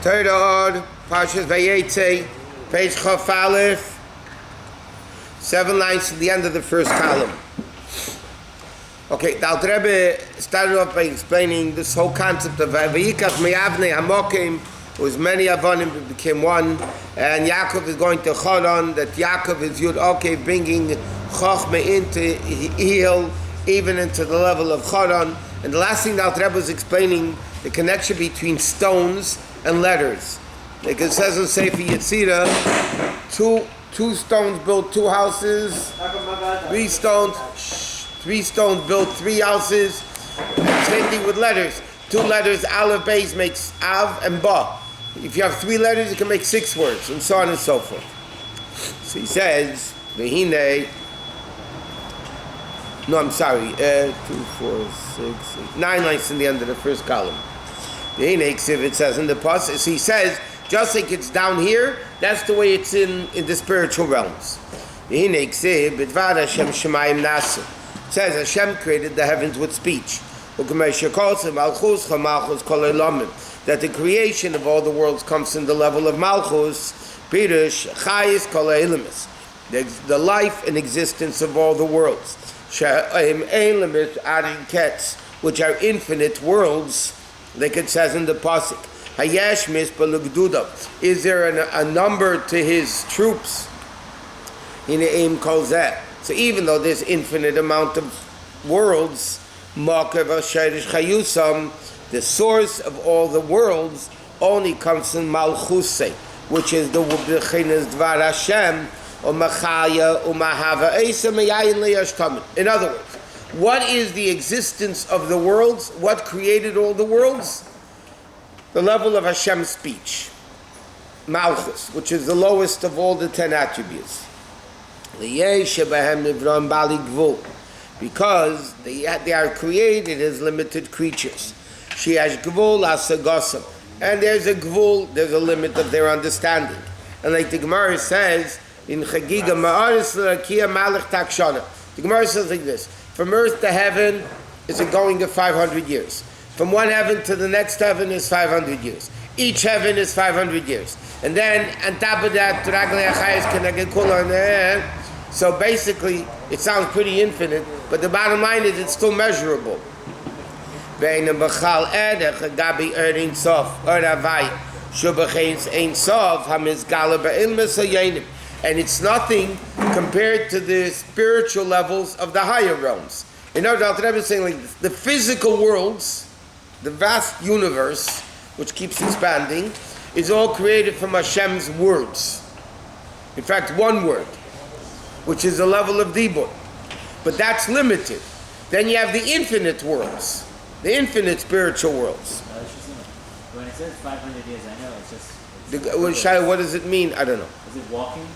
Torah, Parsha Vayeitzei, page Chaf Aleph, 7 lines to the end of the first column. Okay, the Alter Rebbe started off by explaining this whole concept of Vayikach Me'avnei Hamokim. There was many Avonim that became one, and Yaakov is going to Choron, that Yaakov is Yud Okev, bringing Chochmeh into Ehel, even into the level of Choron. And the last thing the Alter Rebbe was explaining the connection between stones and letters. Like it says in Sefer Yetzirah, two stones built 2 houses, 3 stones built 3 houses, and same thing with letters. 2 letters, Aleph, Beis makes Av and Ba. If you have 3 letters, you can make 6 words, and so on and so forth. So he says, Vehine, no, I'm sorry, 2, 4, 6, 8, 9 lines in the end of the first column. Vehine, it says in the Parsha, so he says, just like it's down here, that's the way it's in the spiritual realms. It says Hashem created the heavens with speech. That the creation of all the worlds comes in the level of Malchus, the life and existence of all the worlds, which are infinite worlds, like it says in the Pasuk. Is there a number to his troops? So even though there's infinite amount of worlds, the source of all the worlds only comes from Malchusei, which is the Bechinas Dvar Hashem, in other words, what is the existence of the worlds? What created all the worlds? The level of Hashem's speech, Malchus, which is the lowest of all the 10 attributes. Because they are created as limited creatures. And there's a gvul, there's a limit of their understanding. And like the Gemara says in Chagiga Ma'aris L'Rakia Malach Takshana, the Gemara says like this: from earth to heaven is a going of 500 years. From one heaven to the next heaven is 500 years. Each heaven is 500 years. And then on top of that, so basically it sounds pretty infinite, but the bottom line is it's still measurable. And it's nothing compared to the spiritual levels of the higher realms. You know, the Alter Rebbe is saying like this: the physical worlds, the vast universe, which keeps expanding, is all created from Hashem's words. In fact, one word, which is the level of Dibur. But that's limited. Then you have the infinite worlds, the infinite spiritual worlds. When it says 500 years, I know it's just... What does it mean? I don't know. Is it walking?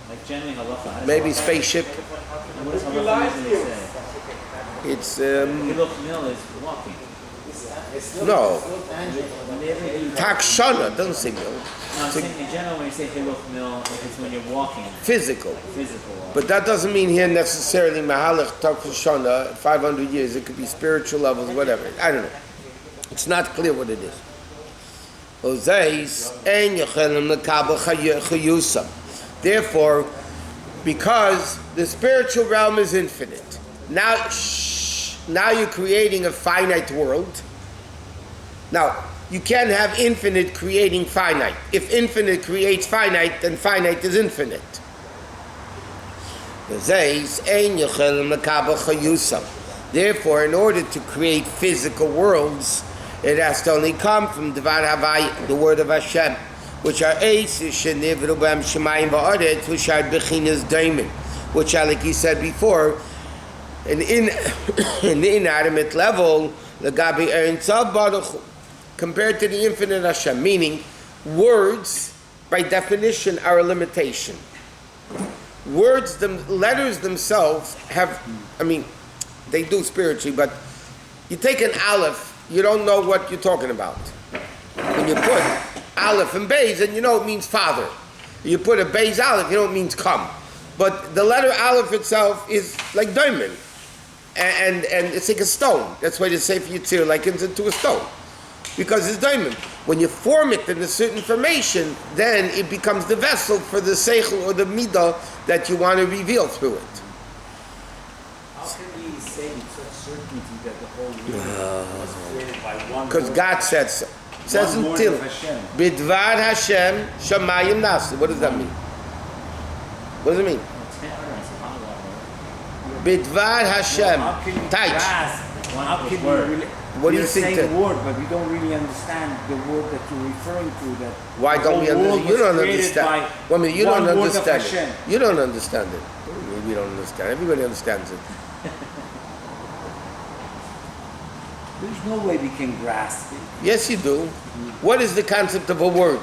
Like generally halacha. Maybe spaceship. What does halacha usually say? It's... Hiluk Mil is walking. No. Takshana doesn't say mil. No, I'm saying in general when you say Hiluk Mil, it's when you're walking. Physical. Physical. But that doesn't mean here necessarily Mahalach Takshana, 500 years. It could be spiritual levels, whatever. I don't know. It's not clear what it is. Therefore, because the spiritual realm is infinite, now you're creating a finite world. Now, you can't have infinite creating finite. If infinite creates finite, then finite is infinite. Therefore, in order to create physical worlds, it has to only come from Dvar Havai, the word of Hashem, which are which are Bechinas Daimon, which are, like he said before, in the inanimate level, compared to the infinite Hashem, meaning words, by definition, are a limitation. Letters themselves have, they do spiritually, but you take an aleph, you don't know what you're talking about. When you put aleph and beis, and you know it means father. You put a beis aleph, you know it means come. But the letter aleph itself is like diamond. And it's like a stone. That's why they say for Yitzir, like into a stone. because it's daimim. When you form it in a certain formation, then it becomes the vessel for the seichel or the midah that you want to reveal through it. How can we say with such certainty that the whole universe was created by one? Because God said so. It says One word until of Hashem. Bidvar Hashem Shamayim Nasi. What does that mean? What does it mean? Bidvar Hashem. How can you Taich. grasp? How can you really? What do you You're think saying that- the word, but we don't really understand the word that you're referring to. That Why the don't we whole world understand? You was don't created understand. by Well, I mean, you one don't word of understand Hashem. it. You don't understand it. What do you mean we don't understand? Everybody understands it. There's no way we can grasp it. Yes, you do. What is the concept of a word?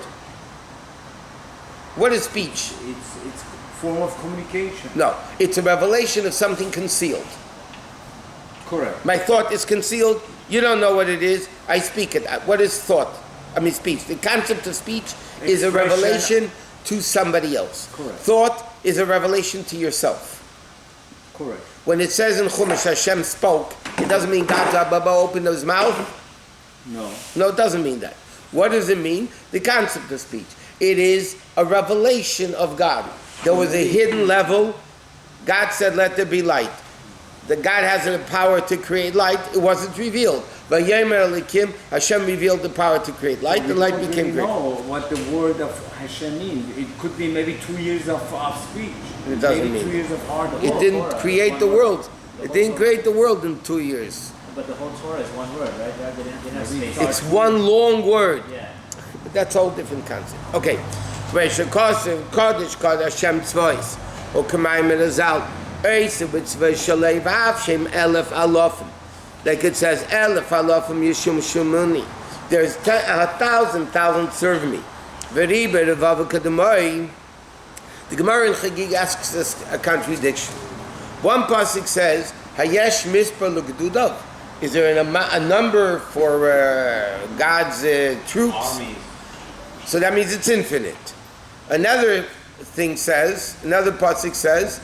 What is speech? It's form of communication. No, it's a revelation of something concealed. Correct. My thought is concealed. You don't know what it is. I speak it. What is thought? I mean, speech. The concept of speech is a Expression. revelation to somebody else. Correct. Thought is a revelation to yourself. Correct. When it says in Chumash Hashem spoke, it doesn't mean God opened his mouth. No. No, it doesn't mean that. What does it mean? The concept of speech. It is a revelation of God. There was a hidden level. God said, let there be light. The God has the power to create light. It wasn't revealed. Vayemer Elikim, Hashem revealed the power to create light, and light became We great. don't know what the word of Hashem means. It could be maybe 2 years of speech. It doesn't maybe mean 2 years of art. It didn't Torah, create one the word. world. It didn't create the world in 2 years. But the whole Torah is one word, right? They didn't have space. It's one long word. Yeah. But that's a whole different concept. Okay. Kodesh Kodesh Hashem Tzvois. O Kamayim and Azal. Eise B'Tzvoi Shalei V'Av Shem Elef Alofim. Like it says, Elef Alofim Yishum Shumuni. There's 1,000 serve me. V'Ribe Revav Kadamoi. The Gemara in Chagig asks us a contradiction. One pasuk says, Hayesh Mispar L'Gdudav. Is there a number for God's troops? Armies. So that means it's infinite. Another thing says, another pasuk says,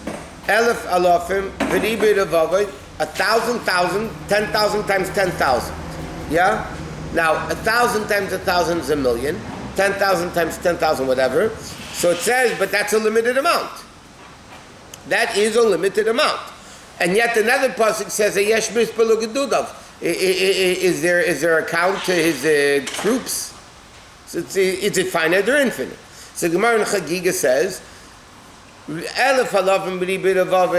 Elef alofim v'ribe revavai, 1,000, 10,000 times 10,000. Yeah? Now, 1,000 times 1,000 is 1,000,000. 10,000 times 10,000, whatever. So it says, but that's a limited amount. That is a limited amount. And yet another pasuk says, Yesh mispar l'gedudav. Is there a count to his troops? So is it finite or infinite? So Gemara in Chagiga says, Elef halavim b'ribid avav,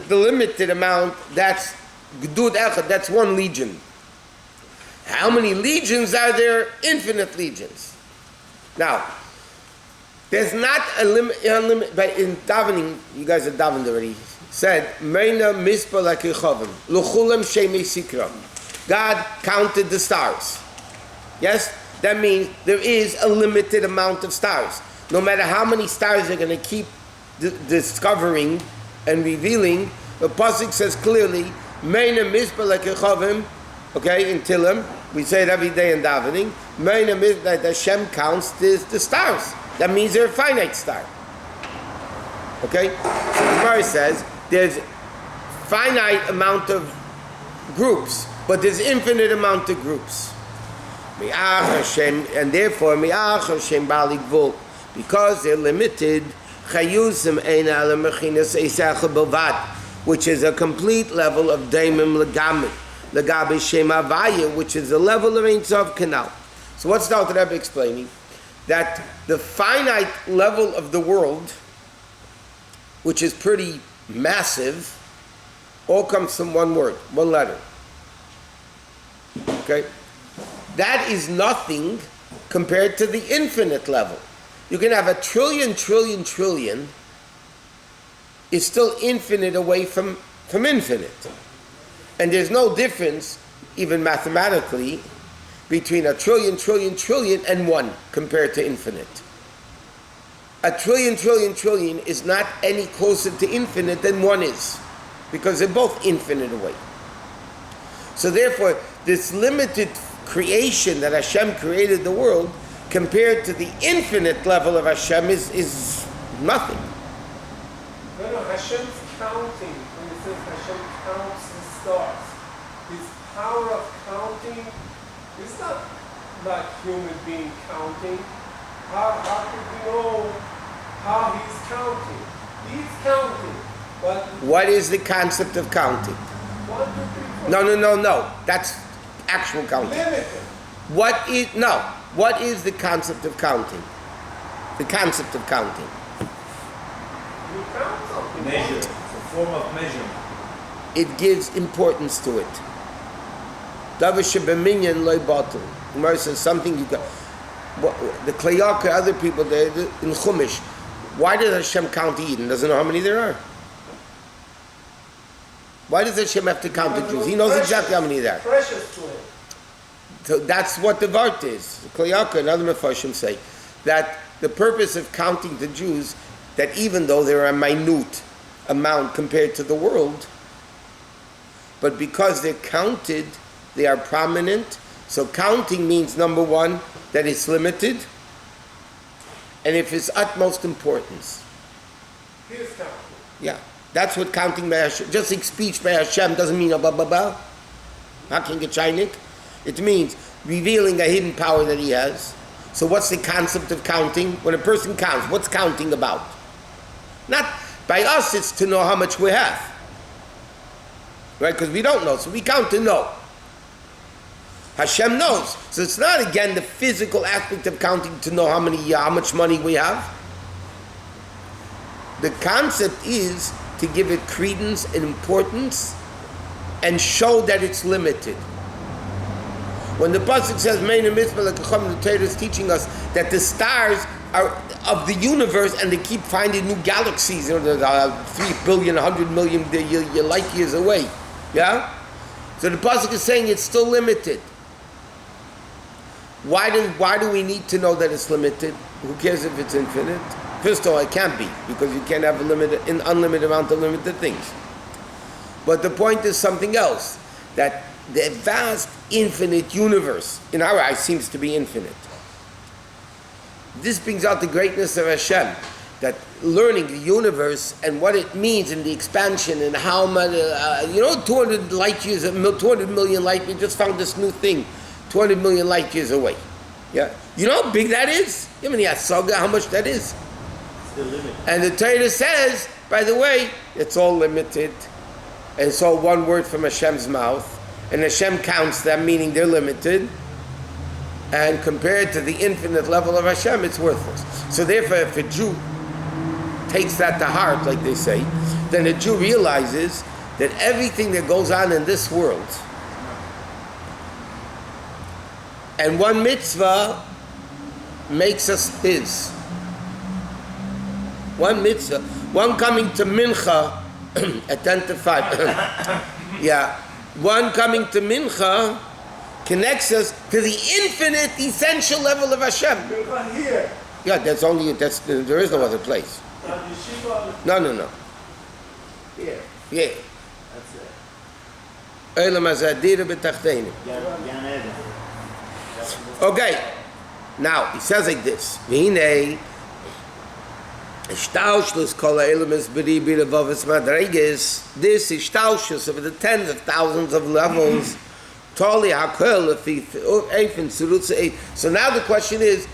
the limited amount, that's gedud echad, that's one legion. How many legions are there? Infinite legions. Now, there's not a limit, but in davening, you guys have davened already, said, Meina mispa lakichavim, l'chulam shemei sikram. God counted the stars. Yes? That means there is a limited amount of stars. No matter how many stars they're going to keep discovering and revealing, the pasuk says clearly, Meina mispa lakichavim, okay, in Tillim, we say it every day in davening, Meina mispa, that Hashem counts the stars. That means they're a finite star. Okay? So the Gemara says there's finite amount of groups, but there's infinite amount of groups. And therefore, because they're limited, which is a complete level of daimim legabe shem avaya, which is the level of Ein Sof Kanal. So what's the Alter Rebbe explaining? That the finite level of the world, which is pretty massive, all comes from one word, one letter. Okay? That is nothing compared to the infinite level. You can have a trillion, is still infinite away from infinite. And there's no difference, even mathematically, between a trillion and one compared to infinite. A trillion is not any closer to infinite than one is, because they're both infinite away. So therefore, this limited creation that Hashem created the world, compared to the infinite level of Hashem, is nothing. No, Hashem's counting, when it says Hashem counts the stars, his power of counting is not not human being counting. How could we know how he's counting? He's counting, but What is the concept of counting? 1, 2, 3, 4. No. That's actual counting. Limited. What is the concept of counting? The concept of counting. You count something. Measure. It's a form of measurement. It gives importance to it. Davar shebeminyan loy batel. Gemara says something you got. The Klayaka, other people there in Chumash. Why does Hashem count Eden? Doesn't know how many there are. Why does Hashem have to count the Jews? He knows exactly how many there are. Precious to him. So that's what the Vart is. The Klayaka and other Mefarshim say that the purpose of counting the Jews, that even though they're a minute amount compared to the world, but because they're counted, they are prominent. So counting means, number one, that it's limited, and if it's utmost importance. He is counting. Yeah, that's what counting by Hashem. Just like speech by Hashem doesn't mean a blah blah blah. Haking a chaynik. It means revealing a hidden power that he has. So what's the concept of counting? When a person counts, what's counting about? Not by us, it's to know how much we have. Right? Because we don't know, so we count to know. Hashem knows. So it's not, again, the physical aspect of counting to know how much money we have. The concept is to give it credence and importance and show that it's limited. When the Pasuk says, Meina Mitzvah L'Kacham, the Torah is teaching us that the stars are of the universe and they keep finding new galaxies, 3 billion, 100 million your light years away. Yeah? So the Pasuk is saying it's still limited. Why do we need to know that it's limited? Who cares if it's infinite? First of all, it can't be, because you can't have an unlimited amount of limited things. But the point is something else, that the vast, infinite universe, in our eyes, seems to be infinite. This brings out the greatness of Hashem, that learning the universe and what it means in the expansion and how much, 200 light years, 200 million light years, just found this new thing, 200 million light years away. Yeah, you know how big that is? I mean, Saga, how much that is? It's the limit. And the Torah says, by the way, it's all limited. And so one word from Hashem's mouth. And Hashem counts them, meaning they're limited. And compared to the infinite level of Hashem, it's worthless. So therefore, if a Jew takes that to heart, like they say, then a Jew realizes that everything that goes on in this world, and one mitzvah makes us his. One mitzvah, one coming to mincha at 10 to 5. Yeah, one coming to mincha connects us to the infinite, essential level of Hashem. Mincha here. Yeah, there is no other place. Yeshiva. No. Here. Yeah. That's it. Olam hazadira b'tachteinu. Gan Eden. Okay, now he says like this: V'hinei Ishtaushus kol ha'elam es b'ribi levavos madreges. This ishtaushus of the tens of thousands of levels. Toli hakol lefi eifin tzurutz eif. So now the question is,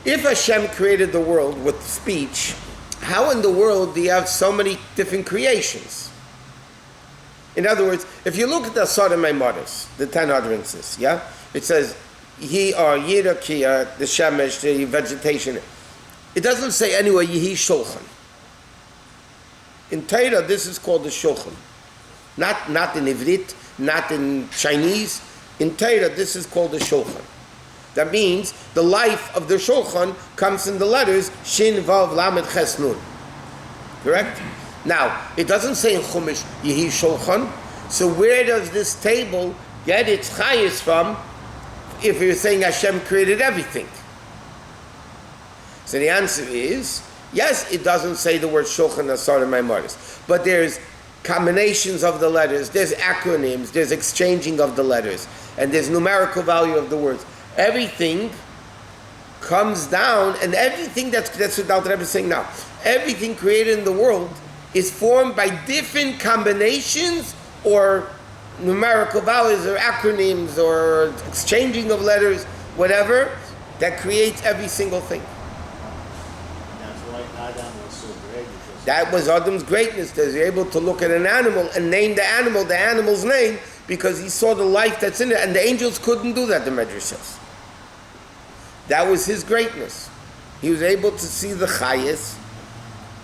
if Hashem created the world with speech, how in the world do you have so many different creations? In other words, if you look at the Sodom Maamarim, the 10 utterances, yeah, it says, Ye are Yirakia, the Shemesh, the vegetation. It doesn't say anywhere Yehi Shulchan. In Torah, this is called the Shulchan. Not in Ivrit, not in Chinese. In Torah, this is called the Shulchan. That means the life of the Shulchan comes in the letters Shin, Vav, Lamed, Ches, Nun. Correct? Now, it doesn't say in Chumash Yehi Shulchan. So where does this table get its chayes from? If you're saying Hashem created everything. So the answer is, yes, it doesn't say the word Shulchan Asar in Maamarim, but there's combinations of the letters, there's acronyms, there's exchanging of the letters, and there's numerical value of the words. Everything comes down, and everything that's what Dr. Rebbe is saying now. Everything created in the world is formed by different combinations or numerical values or acronyms or exchanging of letters, whatever, that creates every single thing. That's why Adam was so great. That was Adam's greatness, that he was able to look at an animal and name the animal's name, because he saw the life that's in it, and the angels couldn't do that, the Medrash says. That was his greatness. He was able to see the chayas,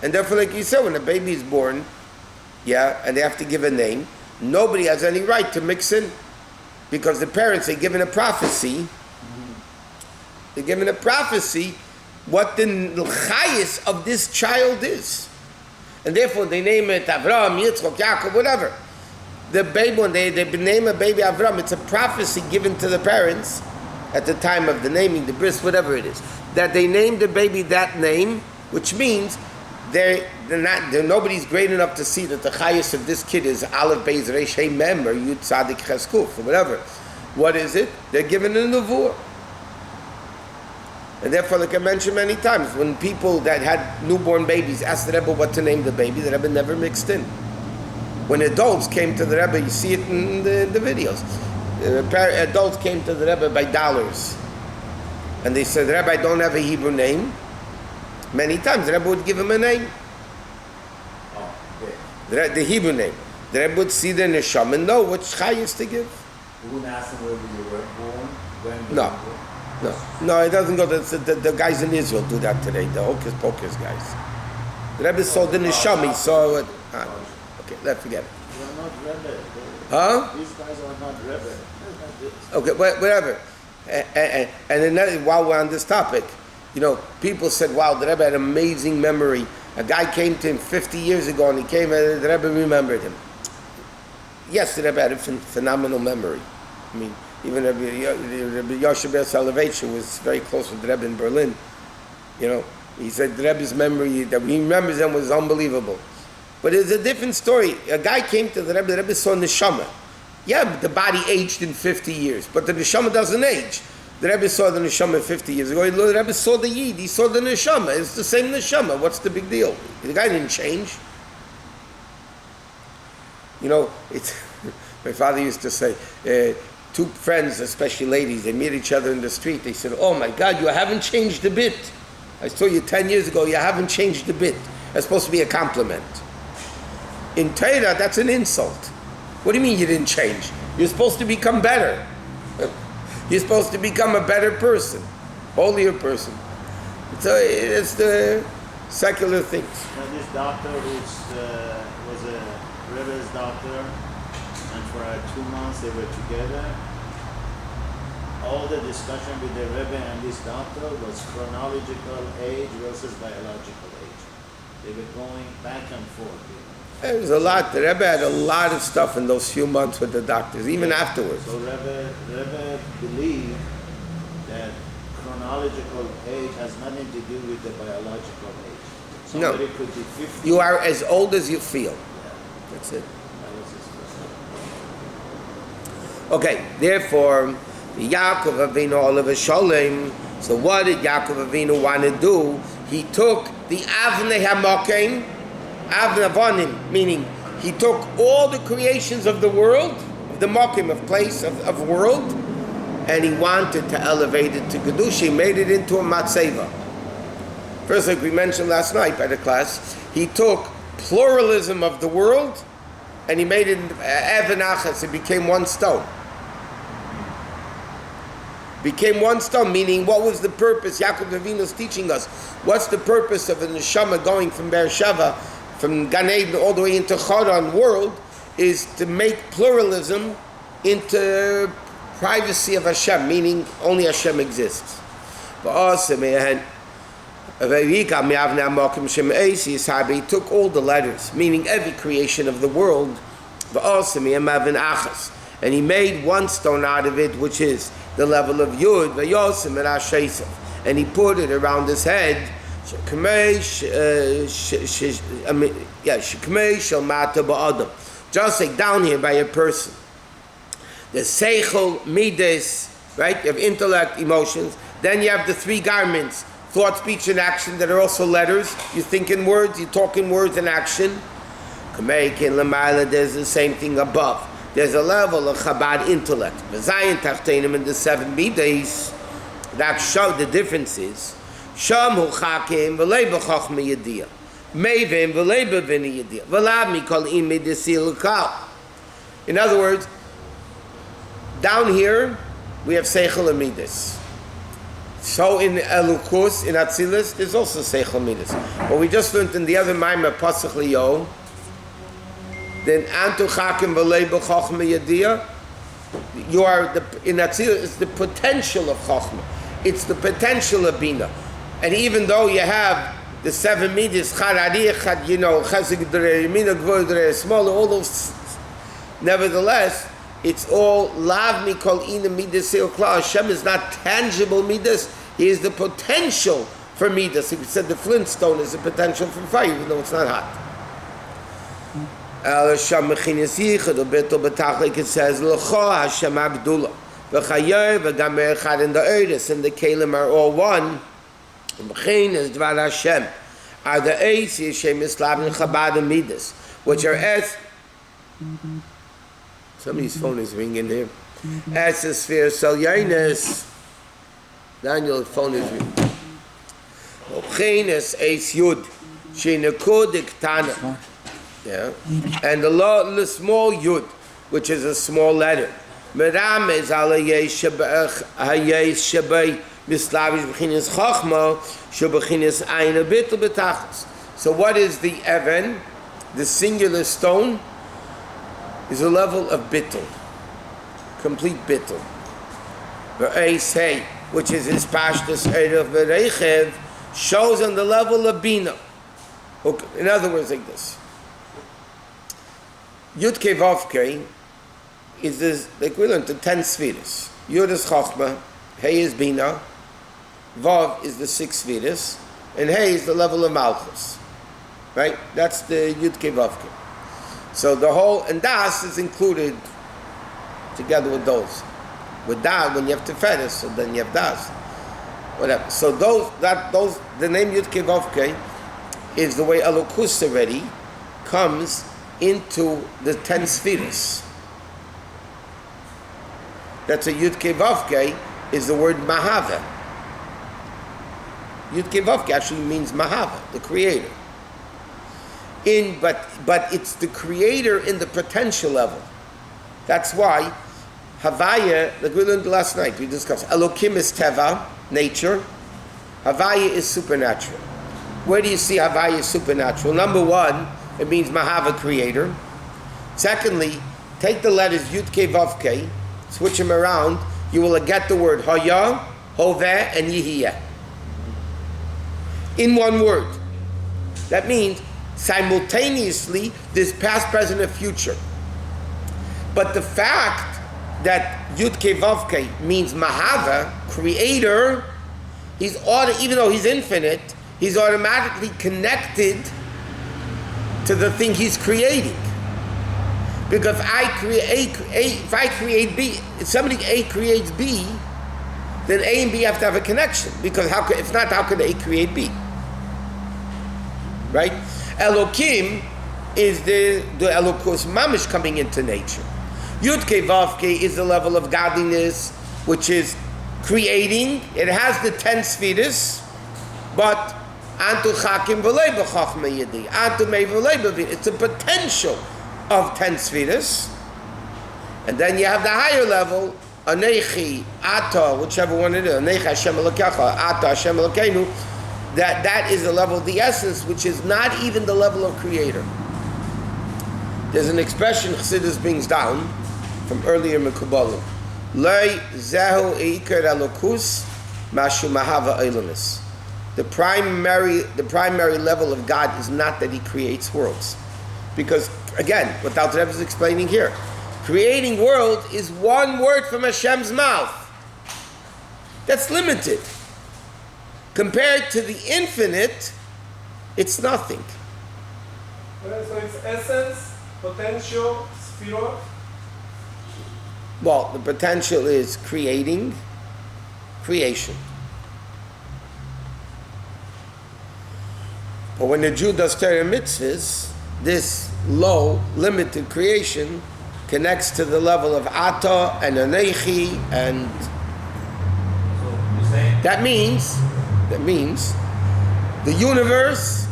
and therefore, like you said, when a baby is born, and they have to give a name, nobody has any right to mix in, because the parents, they're given a prophecy. They're given a prophecy what the chayas of this child is, and therefore they name it Avram, Yitzchak, Yaakov, whatever. The baby, when they name a baby Avram, it's a prophecy given to the parents at the time of the naming, the bris, whatever it is, that they named the baby that name, which means nobody's great enough to see that the chayas of this kid is Aleph Beis Reish Hey Mem or Yud Tzadik Ches Kuf or whatever. What is it? They're given a nevuah. And therefore, like I mentioned many times, when people that had newborn babies asked the Rebbe what to name the baby, the Rebbe never mixed in. When adults came to the Rebbe, you see it in the videos. Adults came to the Rebbe by dollars. And they said, Rebbe, I don't have a Hebrew name. Many times the Rebbe would give him a name. The Hebrew name. The Rebbe would see the neshama and know which chayas to give. You wouldn't ask him where you were born? When No. No, it doesn't go. The guys in Israel do that today, the hocus pocus guys. The Rebbe saw the neshama, he saw it. Okay, let's forget it. You are not Rebbe. Huh? These guys are not Rebbe. Okay, whatever. And then while we're on this topic, people said, wow, the Rebbe had an amazing memory. A guy came to him 50 years ago and he came and the Rebbe remembered him. Yes, the Rebbe had a phenomenal memory. I mean, even Rabbi Yoshe Soloveitcher was very close with the Rebbe in Berlin. He said the Rebbe's memory, that he remembers him, was unbelievable. But it's a different story. A guy came to the Rebbe saw neshama. Yeah, the body aged in 50 years, but the neshama doesn't age. The Rebbe saw the neshama 50 years ago. The Rebbe saw the yid. He saw the neshama. It's the same neshama. What's the big deal? The guy didn't change. My father used to say, two friends, especially ladies, they meet each other in the street. They said, oh my God, you haven't changed a bit. I saw you 10 years ago. You haven't changed a bit. That's supposed to be a compliment. In Torah, that's an insult. What do you mean you didn't change? You're supposed to become better. You're supposed to become a better person, holier person. So it's the secular things. Now this doctor was a Rebbe's doctor, and for 2 months they were together. All the discussion with the Rebbe and this doctor was chronological age versus biological age. They were going back and forth. There was a lot. The Rebbe had a lot of stuff in those few months with the doctors, even afterwards. So Rebbe believed that chronological age has nothing to do with the biological age. Somebody could be 50. You are as old as you feel. Yeah. That's it. That was his first. Okay, therefore, Yaakov Avinu Olav Shalom. So what did Yaakov Avinu want to do? He took the Avnei HaMokim, Avnei Avonim, meaning he took all the creations of the world, the Mokim, of place, of world, and he wanted to elevate it to Kedusha. He made it into a Matzeva. First, like we mentioned last night by the class, he took pluralism of the world and he made it Even Achas. It became one stone. Became one stone, meaning what was the purpose? Yaakov Avinu is teaching us. What's the purpose of a neshama going from Beersheba, from Gan Eden all the way into Choron world, is to make pluralism into privacy of Hashem, meaning only Hashem exists. He took all the letters, meaning every creation of the world, and he made one stone out of it, which is the level of Yud, and he put it around his head, just like down here by a person. The Seichel, Midas, right? You have intellect, emotions. Then you have the three garments, thought, speech, and action, that are also letters. You think in words, you talk in words and action. There's the same thing above. there's a level of Chabad intellect. V'zayin tachtenim in the 7 midas that show the differences. Sham hu chakim v'lei b'chochma yediyah. Mevim v'lei b'vini yediyah. V'lav mikol im midasil kal. In other words, down here we have Seichel and Midas. So in Elukus, in Atzilus, there's also Seichel Midas. But we just learned in the other Maimah, Pasach Liyo, then Antu Chakim V'lei B'chochma Yediyah, you are, in Atzilus, it's the potential of Chochma. It's the potential of Bina. And even though you have the 7 Midas, Charari, Chesed D'rei Yemina, Gvor D'rei Small, all those, nevertheless, it's all lav mikol ina midas kla. Hashem is not tangible midas. He is the potential for midas. He said the flintstone is the potential for fire, even though it's not hot. It says l'cho Hashem agdula v'chayer v'gamer echad, and the earth and the kelim are all one. V'chein is dvar Hashem are the eis Yishem Islav and Chabad and midas, which are es. Somebody's phone is ringing here. As a sphere, Salyanis. Daniel's phone is ringing. Ochenes Eis Yud. Shenekud Iktana. Yeah. And the small Yud, which is a small letter. Meram is Alayei Shabay Mislavish B'chinis Chachma Shab'chinis Ayin Abitul B'tachas. So what is the Evan? The singular stone is a level of bittul, complete bittul. Vayeitzei, which is his pashtus erev v'reichev, shows on the level of bina. In other words, like this: Yud Kei Vav Kei is this, the equivalent to 10 spheres. Yud is chachma, Hey is bina, Vav is the 6 spheres, and Hey is the level of malchus. Right? That's the Yud Kei Vav Kei. So the whole, and Das is included together with those. With Das, when you have Tiferes, so then you have Das. Whatever. So the name Yud Kei Vav Kei is the way Elokus already comes into the 10 spheres. That's a Yud Kei Vav Kei is the word Mahava. Yud Kei Vav Kei actually means Mahava, the creator. But it's the creator in the potential level. That's why Havaya, like we learned last night, we discussed, Elokim is Teva, nature. Havaya is supernatural. Where do you see Havaya is supernatural? Number one, it means Mahava, creator. Secondly, take the letters Yud Kei Vav Kei, switch them around, you will get the word Haya, Hoveh, and Yihiyeh. In one word. That means simultaneously, there's past, present, and future. But the fact that Yud Kei Vav Kei means Mahava, creator, even though he's infinite, he's automatically connected to the thing he's creating. Because if I create B, if somebody A creates B, then A and B have to have a connection. Because if not, how could A create B? Right? Elokim is the Elokus Mamish coming into nature. Yud Kei Vav Kei is the level of godliness, which is creating. It has the 10 spheres, but Antu Chakim V'lei B'chochma Yedi, Antu Mei V'lei B'vin. It's a potential of 10 spheres. And then you have the higher level, Anechi, Ata, whichever one it is, Anechi Hashem Elokecha, Ata Hashem Elokeinu. That is the level of the essence, which is not even the level of creator. There's an expression Chassidus brings down from earlier Mekubalim. Lei zehu eikar elokus mashu mahava eilamis. The primary level of God is not that He creates worlds, because again, what the Rebbe is explaining here, creating world is one word from Hashem's mouth. That's limited. Compared to the infinite, it's nothing. So it's essence, potential, sphere. Well, the potential is creation. But when the Jew does Torah mitzvahs, this low, limited creation connects to the level of Ata and Anechi, and So you say that means the universe,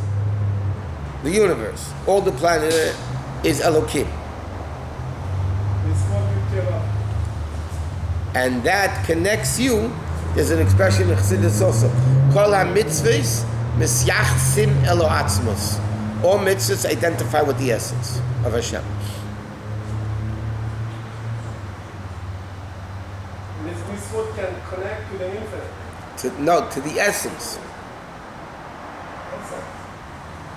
all the planet is Elokim. And that connects you. There's an expression in Chassidus also. Kol ha-mitzvahs misyachsim elo atzmos. All mitzvahs identify with the essence of Hashem. This mitzvot can connect to the infinite. To the essence.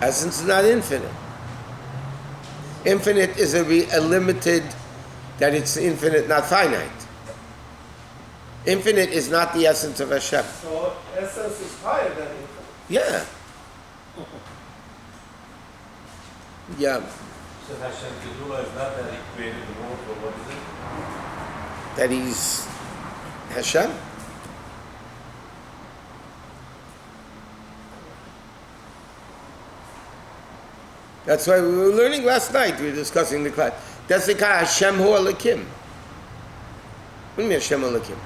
Essence is not infinite. Infinite is a limited, that it's infinite, not finite. Infinite is not the essence of Hashem. So essence is higher than infinite. Yeah. Yeah. So Hashem Kedula is not that he created the world, but what is it? That he's Hashem. That's why we were learning last night. We were discussing the class. That's the kind of Hashem Hu Elokim. What do you mean Hashem Elokim?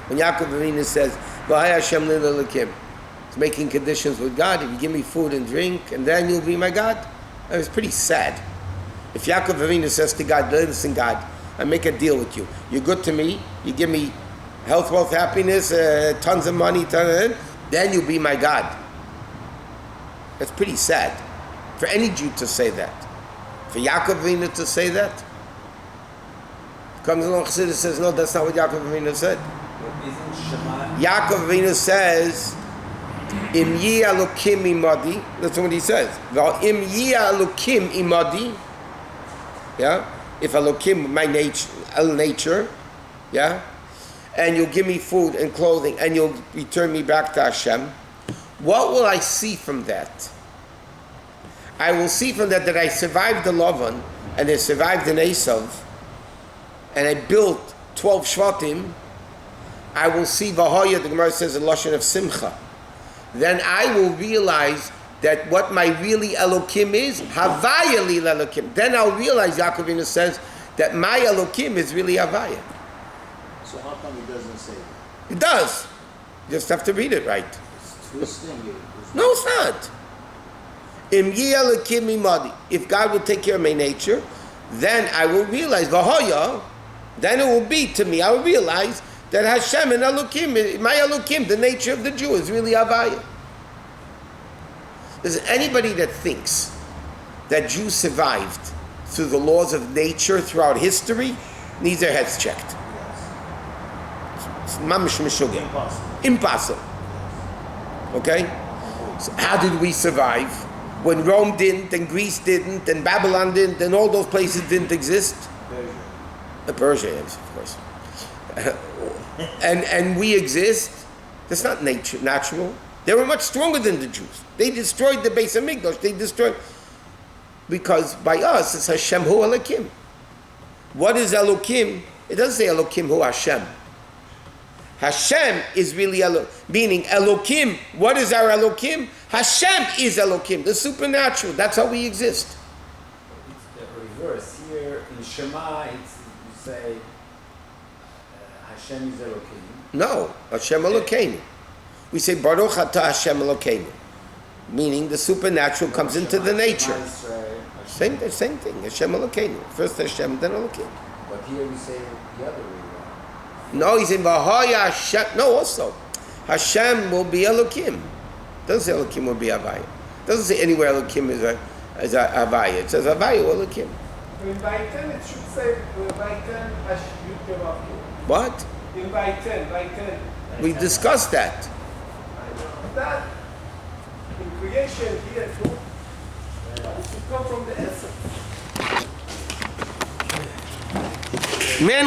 When Yaakov Avinu says, "V'hai Hashem Lil Elokim," it's making conditions with God. If you give me food and drink, and then you'll be my God. That was pretty sad. If Yaakov Avinu says to God, "Listen, God, I make a deal with you. You're good to me. You give me health, wealth, happiness, tons of money, then you'll be my God." That's pretty sad for any Jew to say that. For Yaakov Avinu to say that, comes along Chassidus says, no, that's not what Yaakov Avinu said. isn't Shema? Yaakov Avinu says, "Im yi Elokim imadi." That's what he says. "Im yi Elokim imadi." Yeah, if Elokim, my nature, yeah, and you'll give me food and clothing, and you'll return me back to Hashem. What will I see from that? I will see from that I survived the Lavan, and I survived the Esav, and I built 12 Shvatim. I will see Vahaya, the Gemara says, a Lashon of Simcha. Then I will realize that what my really Elokim is, Havaya li Elokim. Then I'll realize, Yaakov Avinu says, that my Elokim is really Havaya. So how come it doesn't say that? It does. You just have to read it right. It's twisting it. No, it's not. Im yi Elokim imadi. If God will take care of my nature, then I will realize, Vahaya, then it will be to me, I will realize that Hashem and Elokim, my Elokim, the nature of the Jew is really Havaya. There's anybody that thinks that Jews survived through the laws of nature throughout history needs their heads checked. It's mamish mishugah. Impossible. Okay? So how did we survive? When Rome didn't, and Greece didn't, and Babylon didn't, and all those places didn't exist? Persia, yes, of course. and we exist. That's not natural. They were much stronger than the Jews. They destroyed the Beis Hamikdash. They destroyed, because by us it's Hashem Hu Elokim. What is Elokim? It doesn't say Elokim Hu Hashem. Hashem is really meaning Elokim. What is our Elokim? Hashem is Elokim, the supernatural. That's how we exist. It's the reverse. Here in Shema, it's, you say Hashem is Elokim. No, Hashem Elokeinu. We say Baruch Atah Hashem Elokeinu, meaning the supernatural comes into the nature. Same thing. Hashem Elokeinu. First Hashem, then Elokim. But here we say the other way around. No, he's in Vahaya Hashem. No, also Hashem will be Elokim. Doesn't say Elokim will be Havaya. Doesn't say anywhere Elokim is Havaya. It says Havaya or Elokim. In Vayeitzei it should say Vayeitzei Hashem. What? In Vayeitzei. We discussed that. I know that. In creation here too, it should come from the essence. Men